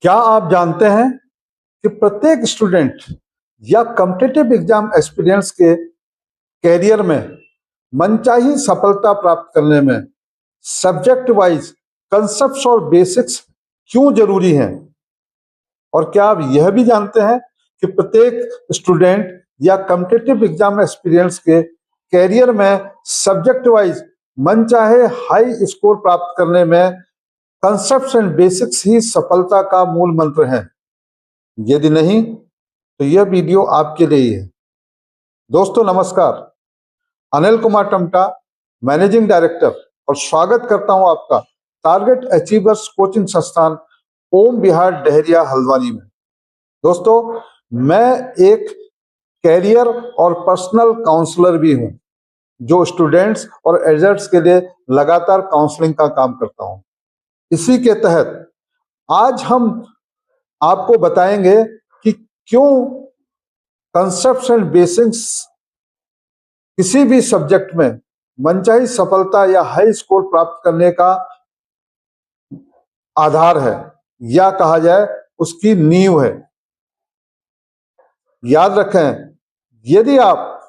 क्या आप जानते हैं कि प्रत्येक स्टूडेंट या कॉम्पिटिटिव एग्जाम एक्सपीरियंस के कैरियर में मनचाही सफलता प्राप्त करने में सब्जेक्ट वाइज कंसेप्ट्स और बेसिक्स क्यों जरूरी हैं? और क्या आप यह भी जानते हैं कि प्रत्येक स्टूडेंट या कॉम्पिटिटिव एग्जाम एक्सपीरियंस के कैरियर में सब्जेक्ट वाइज मनचाहे हाई स्कोर प्राप्त करने में कंसेप्ट्स एंड बेसिक्स ही सफलता का मूल मंत्र है? यदि नहीं तो यह वीडियो आपके लिए ही है। दोस्तों नमस्कार, अनिल कुमार टमटा, मैनेजिंग डायरेक्टर, और स्वागत करता हूं आपका टारगेट अचीवर्स कोचिंग संस्थान ओम विहार डहरिया हल्द्वानी में। दोस्तों, मैं एक कैरियर और पर्सनल काउंसलर भी हूं जो स्टूडेंट्स और एडल्ट्स के लिए लगातार काउंसलिंग का काम करता हूं। इसी के तहत आज हम आपको बताएंगे कि क्यों कंसेप्ट्स एंड बेसिक्स किसी भी सब्जेक्ट में मनचाही सफलता या हाई स्कोर प्राप्त करने का आधार है, या कहा जाए उसकी नींव है। याद रखें, यदि आप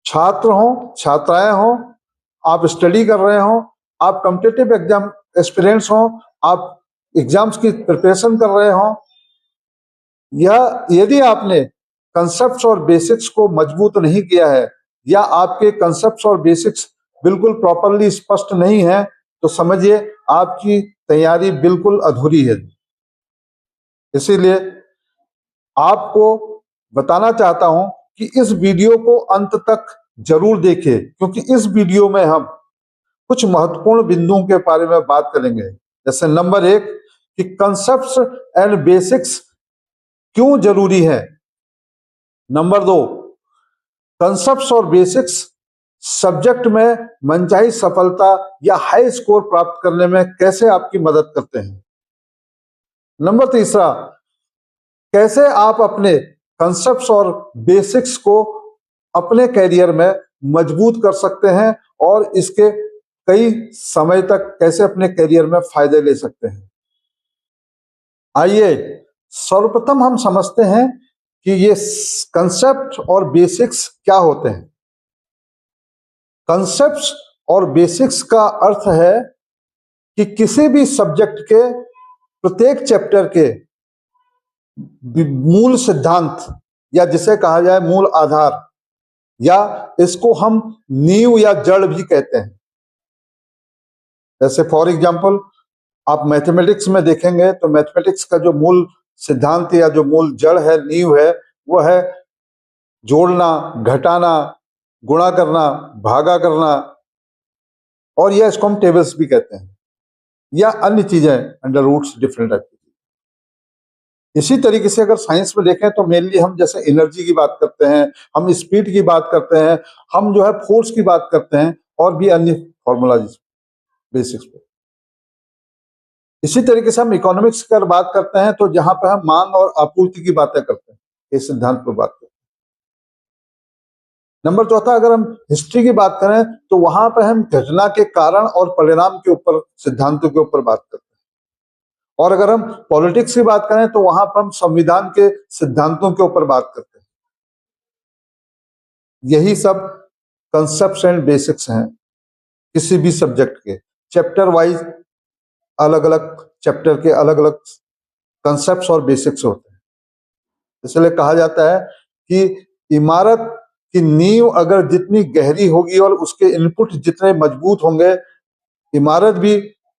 छात्र हो, छात्राएं हो, आप स्टडी कर रहे हो, आप कॉम्पिटिटिव एग्जाम एक्सपीरियंस हो, आप एग्जाम्स की प्रिपरेशन कर रहे हो, या यदि आपने कंसेप्ट्स और बेसिक्स को मजबूत नहीं किया है, या आपके कंसेप्ट्स और बेसिक्स बिल्कुल प्रॉपरली स्पष्ट नहीं है, तो समझिए आपकी तैयारी बिल्कुल अधूरी है। इसीलिए आपको बताना चाहता हूं कि इस वीडियो को अंत तक जरूर देखें, क्योंकि इस वीडियो में हम कुछ महत्वपूर्ण बिंदुओं के बारे में बात करेंगे। जैसे नंबर 1 कि कंसेप्ट्स एंड बेसिक्स क्यों जरूरी है। नंबर 2, कंसेप्ट्स और बेसिक्स सब्जेक्ट में मनचाही सफलता या हाई स्कोर प्राप्त करने में कैसे आपकी मदद करते हैं। नंबर 3, कैसे आप अपने कंसेप्ट्स और बेसिक्स को अपने कैरियर में मजबूत कर सकते हैं और इसके कई समय तक कैसे अपने कैरियर में फायदे ले सकते हैं। आइए सर्वप्रथम हम समझते हैं कि ये कंसेप्ट और बेसिक्स क्या होते हैं। कंसेप्ट्स और बेसिक्स का अर्थ है कि किसी भी सब्जेक्ट के प्रत्येक चैप्टर के मूल सिद्धांत, या जिसे कहा जाए मूल आधार, या इसको हम नींव या जड़ भी कहते हैं। जैसे फॉर एग्जांपल आप मैथमेटिक्स में देखेंगे तो मैथमेटिक्स का जो मूल सिद्धांत या जो मूल जड़ है, नींव है, वो है जोड़ना, घटाना, गुणा करना, भागा करना, और यह इसको हम टेबल्स भी कहते हैं, या अन्य चीजें अंडर रूट्स, डिफरेंट टाइप की। इसी तरीके से अगर साइंस में देखें तो मेनली हम जैसे एनर्जी की बात करते हैं, हम स्पीड की बात करते हैं, हम जो है फोर्स की बात करते हैं, और भी अन्य फॉर्मूला बेसिक्स पे। इसी तरीके से हम इकोनॉमिक्स की अगर बात करते हैं तो जहां पर हम मांग और आपूर्ति की बातें करते हैं, इस सिद्धांत पर बात करते हैं। नंबर 4, अगर हम हिस्ट्री की बात करें तो वहां पर हम घटना के कारण और परिणाम के ऊपर, सिद्धांतों के ऊपर बात करते हैं। और अगर हम पॉलिटिक्स की बात करें तो वहां पर हम संविधान के सिद्धांतों के ऊपर बात करते हैं। यही सब कंसेप्ट्स एंड बेसिक्स हैं किसी भी सब्जेक्ट के। चैप्टर वाइज अलग अलग चैप्टर के अलग अलग कंसेप्ट्स और बेसिक्स होते हैं। इसलिए कहा जाता है कि इमारत की नींव अगर जितनी गहरी होगी और उसके इनपुट जितने मजबूत होंगे, इमारत भी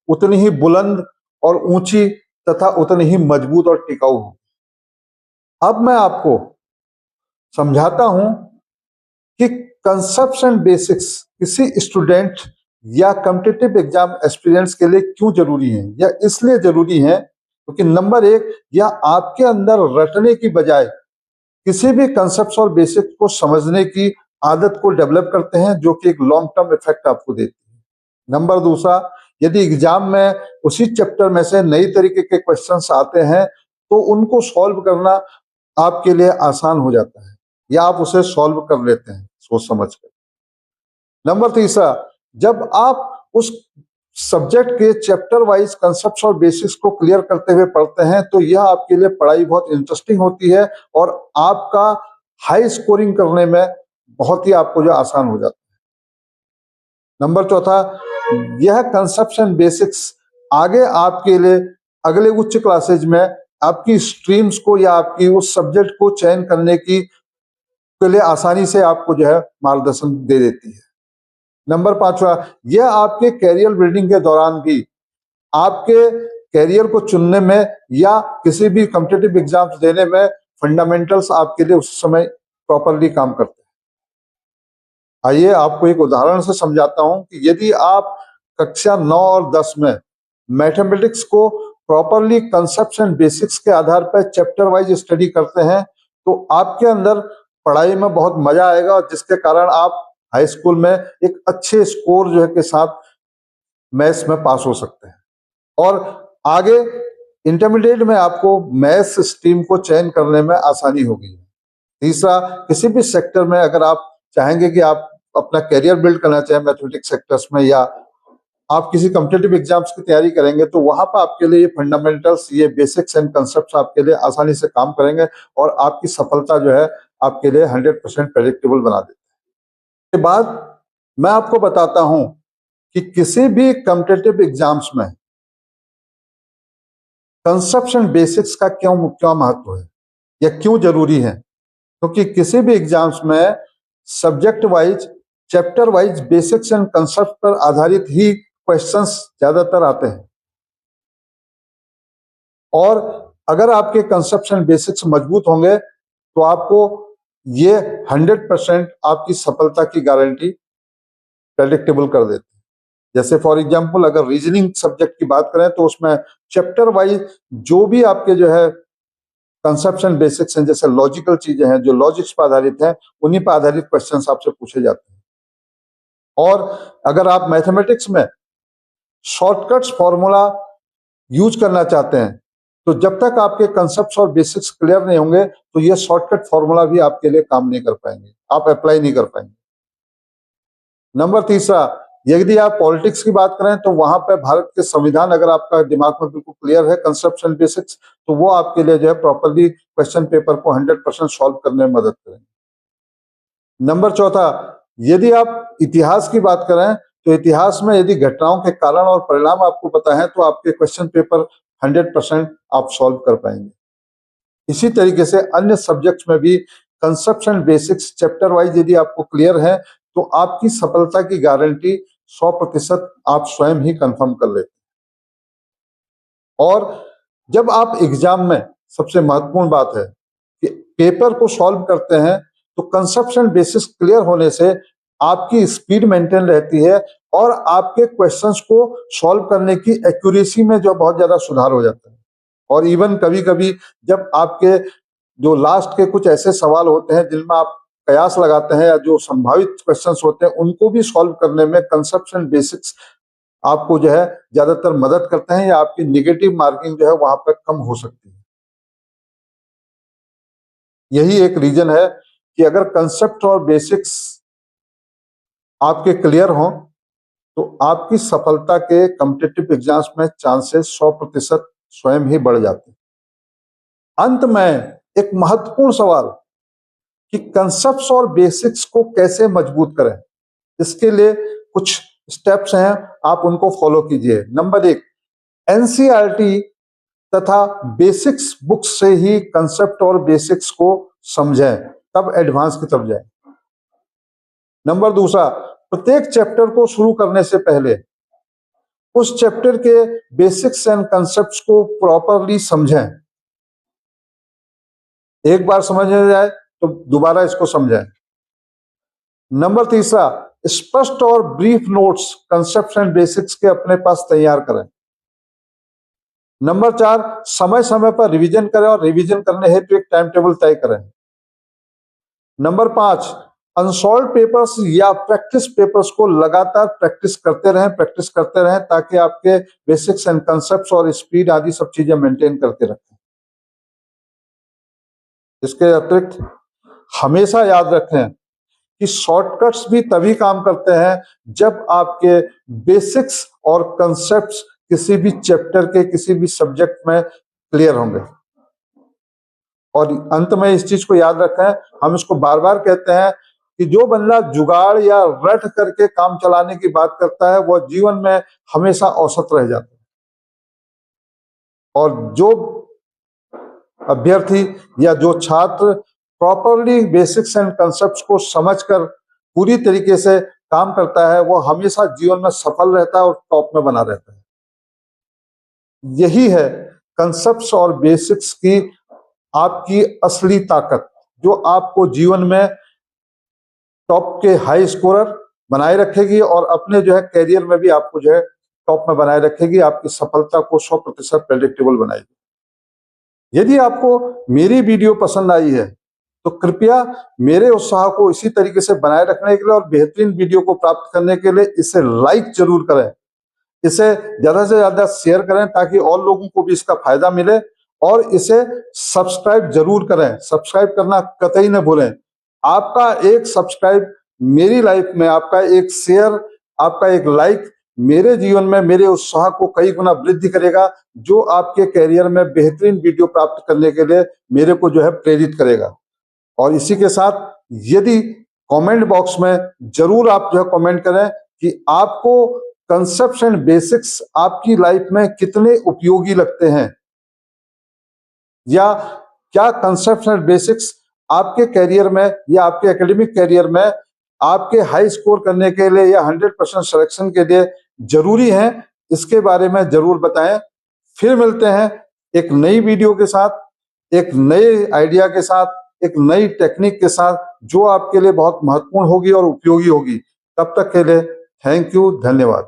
उतनी ही बुलंद और ऊंची तथा उतनी ही मजबूत और टिकाऊ होगी। अब मैं आपको समझाता हूं कि कंसेप्ट्स एंड बेसिक्स किसी स्टूडेंट या कॉम्पिटिटिव एग्जाम एक्सपीरियंस के लिए क्यों जरूरी है। या इसलिए जरूरी है क्योंकि नंबर 1, यह आपके अंदर रटने की बजाय किसी भी कंसेप्ट्स और बेसिक्स को समझने की आदत को डेवलप करते हैं, जो कि एक लॉन्ग टर्म इफेक्ट आपको देती है। नंबर 2, यदि एग्जाम में उसी चैप्टर में से नई तरीके के क्वेश्चंस आते हैं तो उनको सॉल्व करना आपके लिए आसान हो जाता है, या आप उसे सॉल्व कर लेते हैं सोच समझ कर। नंबर 3, जब आप उस सब्जेक्ट के चैप्टर वाइज कंसेप्ट और बेसिक्स को क्लियर करते हुए पढ़ते हैं तो यह आपके लिए पढ़ाई बहुत इंटरेस्टिंग होती है और आपका हाई स्कोरिंग करने में बहुत ही आपको जो आसान हो जाता है। नंबर चौथा, यह कंसेप्ट एंड बेसिक्स आगे आपके लिए अगले उच्च क्लासेज में आपकी स्ट्रीम्स को या आपकी उस सब्जेक्ट को चयन करने की के लिए आसानी से आपको जो है मार्गदर्शन दे देती है। नंबर पांचवा, यह आपके कैरियर बिल्डिंग के दौरान भी आपके कैरियर को चुनने में या किसी भी कॉम्पिटिटिव एग्जाम्स देने में फंडामेंटल्स आपके लिए उस समय प्रॉपरली काम करते हैं। आइए आपको एक उदाहरण से समझाता हूं कि यदि आप कक्षा 9 और 10 में मैथमेटिक्स को प्रॉपरली कंसेप्ट्स एंड बेसिक्स के आधार पर चैप्टर वाइज स्टडी करते हैं तो आपके अंदर पढ़ाई में बहुत मजा आएगा और जिसके कारण आप हाई स्कूल में एक अच्छे स्कोर जो है के साथ मैथ्स में पास हो सकते हैं और आगे इंटरमीडिएट में आपको मैथ्स स्ट्रीम को चयन करने में आसानी होगी। तीसरा, किसी भी सेक्टर में अगर आप चाहेंगे कि आप अपना करियर बिल्ड करना चाहें मैथमेटिक्स सेक्टर्स में या आप किसी कॉम्पिटिटिव एग्जाम्स की तैयारी करेंगे तो वहां पर आपके लिए ये फंडामेंटल्स, ये बेसिक्स एंड कंसेप्ट्स आपके लिए आसानी से काम करेंगे और आपकी सफलता जो है आपके लिए 100% प्रेडिक्टेबल बना देते हैं। के बाद मैं आपको बताता हूं कि किसी भी कॉम्पिटिटिव एग्जाम्स में कंसेप्ट्स एंड बेसिक्स का क्यों महत्व है या क्यों जरूरी है, क्योंकि किसी भी एग्जाम्स में subject wise, chapter wise basics and concept पर आधारित ही क्वेश्चंस ज्यादातर आते हैं और अगर आपके कंसेप्ट एंड बेसिक्स मजबूत होंगे तो आपको ये 100% आपकी सफलता की गारंटी प्रेडिक्टेबल कर देते हैं। जैसे फॉर एग्जांपल अगर रीजनिंग सब्जेक्ट की बात करें तो उसमें चैप्टर वाइज जो भी आपके जो है कंसेप्ट एंड बेसिक्स हैं, जैसे लॉजिकल चीजें हैं जो लॉजिक्स पर आधारित हैं, उन्हीं पर आधारित क्वेश्चंस आपसे पूछे जाते हैं। और अगर आप मैथमेटिक्स में शॉर्टकट्स फॉर्मूला यूज करना चाहते हैं तो जब तक आपके कंसेप्ट्स और बेसिक्स क्लियर नहीं होंगे तो ये शॉर्टकट फॉर्मूला भी आपके लिए काम नहीं कर पाएंगे, आप अप्लाई नहीं कर पाएंगे। नंबर तीसरा, यदि आप पॉलिटिक्स की बात करें तो वहां पर भारत के संविधान अगर आपका दिमाग में बिल्कुल क्लियर है कंसेप्ट्स एंड बेसिक्स तो वो आपके लिए जो है प्रॉपरली क्वेश्चन पेपर को 100% सॉल्व करने में मदद करेंगे। नंबर चौथा, यदि आप इतिहास की बात करें तो इतिहास में यदि घटनाओं के कारण और परिणाम आपको पता है तो आपके क्वेश्चन पेपर 100% आप सॉल्व कर पाएंगे। इसी तरीके से अन्य सब्जेक्ट्स में भी concept and basics chapter wise यदि आपको क्लियर है तो आपकी सफलता की गारंटी 100% आप स्वयं ही कंफर्म कर लेते हैं। और जब आप एग्जाम में, सबसे महत्वपूर्ण बात है कि पेपर को सॉल्व करते हैं तो कंसेप्ट एंड बेसिक्स क्लियर होने से आपकी स्पीड मेंटेन रहती है और आपके क्वेश्चंस को सॉल्व करने की एक्यूरेसी में जो बहुत ज्यादा सुधार हो जाता है। और इवन कभी कभी जब आपके जो लास्ट के कुछ ऐसे सवाल होते हैं जिनमें आप कयास लगाते हैं या जो संभावित क्वेश्चंस होते हैं उनको भी सॉल्व करने में कंसेप्ट एंड बेसिक्स आपको जो है ज्यादातर मदद करते हैं या आपकी निगेटिव मार्किंग जो है वहां पर कम हो सकती है। यही एक रीजन है कि अगर कंसेप्ट और बेसिक्स आपके क्लियर हों तो आपकी सफलता के कॉम्पिटिटिव एग्जाम्स में चांसेस 100% स्वयं ही बढ़ जाते हैं। अंत में एक महत्वपूर्ण सवाल कि कंसेप्ट्स और बेसिक्स को कैसे मजबूत करें, इसके लिए कुछ स्टेप्स हैं, आप उनको फॉलो कीजिए। नंबर 1, एनसीईआरटी तथा बेसिक्स बुक्स से ही कंसेप्ट और बेसिक्स को समझें, तब एडवांस की तरफ जाएं। नंबर 2, प्रत्येक चैप्टर को शुरू करने से पहले उस चैप्टर के बेसिक्स एंड कंसेप्ट्स को प्रॉपरली समझें। एक बार समझ में जाए तो दोबारा इसको समझें। नंबर 3, स्पष्ट और brief notes concepts and basics के अपने पास तैयार करें। नंबर 4, समय समय पर रिवीजन करें और रिवीजन करने हेतु एक टाइम टेबल तय करें। नंबर 5, अनसॉल्व पेपर्स या प्रैक्टिस पेपर्स को लगातार प्रैक्टिस करते रहें ताकि आपके बेसिक्स एंड कंसेप्ट्स और स्पीड आदि सब चीजें मेंटेन करके रखें। इसके अतिरिक्त हमेशा याद रखें कि शॉर्टकट्स भी तभी काम करते हैं जब आपके बेसिक्स और कंसेप्ट्स किसी भी चैप्टर के, किसी भी सब्जेक्ट में क्लियर होंगे। और अंत में इस चीज को याद रखें, हम इसको बार बार कहते हैं कि जो बंदा जुगाड़ या रट करके काम चलाने की बात करता है वह जीवन में हमेशा औसत रह जाता है। और जो अभ्यर्थी या जो छात्र प्रॉपरली बेसिक्स एंड कंसेप्ट्स को समझकर पूरी तरीके से काम करता है वो हमेशा जीवन में सफल रहता है और टॉप में बना रहता है। यही है कंसेप्ट्स और बेसिक्स की आपकी असली ताकत, जो आपको जीवन में टॉप के हाई स्कोरर बनाए रखेगी और अपने जो है करियर में भी आपको जो है टॉप में बनाए रखेगी, आपकी सफलता को 100% प्रेडिक्टेबल बनाएगी। यदि आपको मेरी वीडियो पसंद आई है तो कृपया मेरे उत्साह को इसी तरीके से बनाए रखने के लिए और बेहतरीन वीडियो को प्राप्त करने के लिए इसे लाइक जरूर करें, इसे ज्यादा से ज्यादा शेयर करें ताकि और लोगों को भी इसका फायदा मिले, और इसे सब्सक्राइब जरूर करें। सब्सक्राइब करना कतई न भूलें। आपका एक सब्सक्राइब मेरी लाइफ में, आपका एक शेयर, आपका एक लाइक मेरे जीवन में मेरे उत्साह को कई गुना वृद्धि करेगा, जो आपके करियर में बेहतरीन वीडियो प्राप्त करने के लिए मेरे को जो है प्रेरित करेगा। और इसी के साथ यदि कमेंट बॉक्स में जरूर आप जो है कमेंट करें कि आपको कंसेप्ट्स एंड बेसिक्स आपकी लाइफ में कितने उपयोगी लगते हैं, या क्या कंसेप्ट्स एंड बेसिक्स आपके करियर में या आपके एकेडमिक करियर में आपके हाई स्कोर करने के लिए या 100% सिलेक्शन के लिए जरूरी हैं, इसके बारे में जरूर बताएं। फिर मिलते हैं एक नई वीडियो के साथ, एक नए आइडिया के साथ, एक नई टेक्निक के साथ जो आपके लिए बहुत महत्वपूर्ण होगी और उपयोगी होगी। तब तक के लिए थैंक यू, धन्यवाद।